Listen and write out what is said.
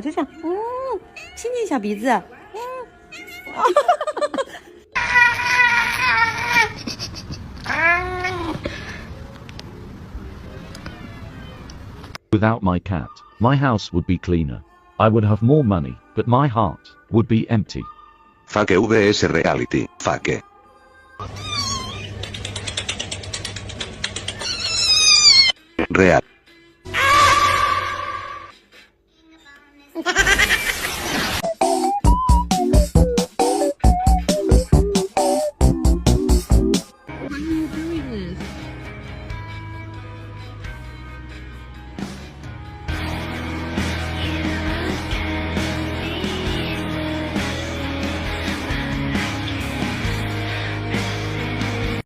就这样，亲亲小鼻子，Without my cat, my house would be cleaner. I would have more money, but my heart would be empty. Fake vs Reality, fake. Real.